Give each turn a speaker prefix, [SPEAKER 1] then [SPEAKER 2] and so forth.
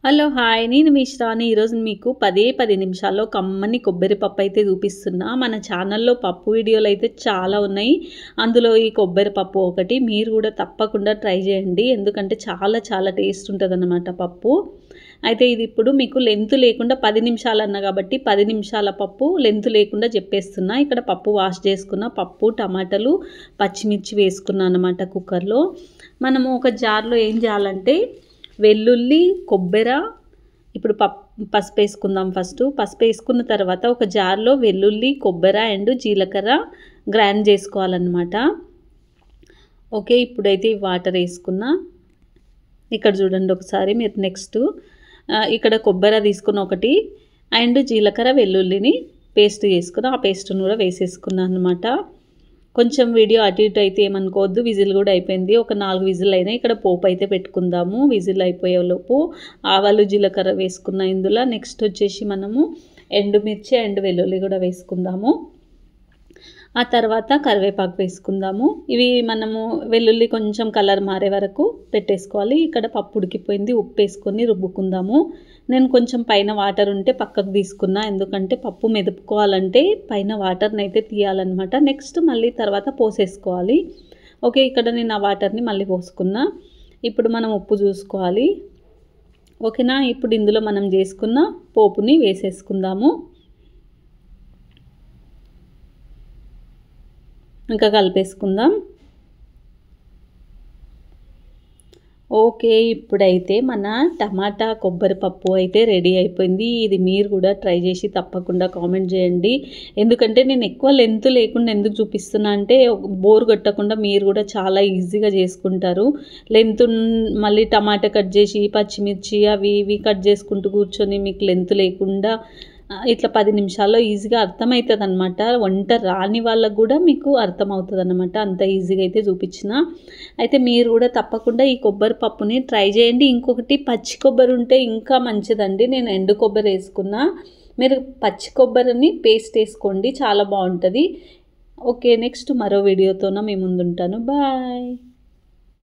[SPEAKER 1] Hello hi నేను మీ శ్రావణి ఈరోజు మీకు 10 నిమిషాల్లో కమ్మని కొబ్బరి పప్పు అయితే చూపిస్తున్నా. మన ఛానల్లో పప్పు వీడియోలు అయితే చాలా ఉన్నాయి. అందులో ఈ కొబ్బరి పప్పు ఒకటి. మీరు కూడా తప్పకుండా ట్రై చేయండి, ఎందుకంటే చాలా టేస్ట్ ఉంటుందన్నమాట పప్పు. అయితే ఇది ఇప్పుడు మీకు లెంత్ లేకుండా 10 నిమిషాలు అన్నా కాబట్టి 10 నిమిషాల పప్పు లెంత్ లేకుండా చెప్పేస్తున్నా. ఇక్కడ పప్పు వాష్ చేసుకున్న పప్పు, టమాటాలు, పచ్చిమిర్చి వేసుకున్నాను అన్నమాట కుక్కర్లో. మనము ఒక జార్లో ఏం చేయాలంటే వెల్లుల్లి, కొబ్బరి, ఇప్పుడు పసుపు వేసుకుందాం. పసుపు వేసుకున్న తర్వాత ఒక జార్లో వెల్లుల్లి, కొబ్బరి అండ్ జీలకర్ర గ్రైండ్ చేసుకోవాలన్నమాట. ఓకే, ఇప్పుడైతే వాటర్ వేసుకున్నా. ఇక్కడ చూడండి ఒకసారి మీరు. నెక్స్ట్ ఇక్కడ కొబ్బరి తీసుకున్న ఒకటి అండ్ జీలకర్ర, వెల్లుల్లిని పేస్ట్ చేసుకున్నా. ఆ పేస్ట్ను కూడా వేసేసుకున్నాను అనమాట. కొంచెం వీడియో అటు ఇటు అయితే ఏమనుకోవద్దు. విజిల్ కూడా అయిపోయింది, ఒక 4 విజిల్ అయినాయి. ఇక్కడ పోపు అయితే పెట్టుకుందాము. విజిల్ అయిపోయేలోపు ఆవాలు, జీలకర్ర వేసుకున్న ఇందులో. నెక్స్ట్ వచ్చేసి మనము ఎండుమిర్చి అండ్ వెల్లుల్లి కూడా వేసుకుందాము. ఆ తర్వాత కరివేపాకు వేసుకుందాము. ఇవి మనము వెల్లుల్లి కొంచెం కలర్ మారే వరకు పెట్టేసుకోవాలి. ఇక్కడ పప్పు ఉడికిపోయింది, ఉప్పు వేసుకొని రుబ్బుకుందాము. నేను కొంచెం పైన వాటర్ ఉంటే పక్కకు తీసుకున్నా, ఎందుకంటే పప్పు మెదుపుకోవాలంటే పైన వాటర్ని అయితే తీయాలన్నమాట. నెక్స్ట్ మళ్ళీ తర్వాత పోసేసుకోవాలి. ఓకే, ఇక్కడ నేను ఆ వాటర్ని మళ్ళీ పోసుకున్నా. ఇప్పుడు మనం ఉప్పు చూసుకోవాలి. ఓకేనా, ఇప్పుడు ఇందులో మనం చేసుకున్న పోపుని వేసేసుకుందాము. ఇంకా కలిపేసుకుందాం. ఓకే, ఇప్పుడైతే మన టమాటా కొబ్బరి పప్పు అయితే రెడీ అయిపోయింది. ఇది మీరు కూడా ట్రై చేసి తప్పకుండా కామెంట్ చేయండి, ఎందుకంటే నేను ఎక్కువ లెంత్ లేకుండా ఎందుకు చూపిస్తున్నా అంటే బోర్ కొట్టకుండా మీరు కూడా చాలా ఈజీగా చేసుకుంటారు. లెంత్ మళ్ళీ టమాటా కట్ చేసి పచ్చిమిర్చి అవి ఇవి కట్ చేసుకుంటూ కూర్చొని మీకు లెంత్ లేకుండా ఇట్లా 10 నిమిషాల్లో ఈజీగా అర్థమవుతుంది అనమాట. వంట రాని వాళ్ళకు కూడా మీకు అర్థమవుతుంది అనమాట. అంత ఈజీగా అయితే చూపించిన. అయితే మీరు కూడా తప్పకుండా ఈ కొబ్బరి పప్పుని ట్రై చేయండి. ఇంకొకటి పచ్చి కొబ్బరి ఉంటే ఇంకా మంచిదండి. నేను ఎండు కొబ్బరి వేసుకున్నా, మీరు పచ్చి కొబ్బరిని పేస్ట్ వేసుకోండి, చాలా బాగుంటుంది. ఓకే, నెక్స్ట్ మరో వీడియోతోన మీ ముందుంటాను. బాయ్.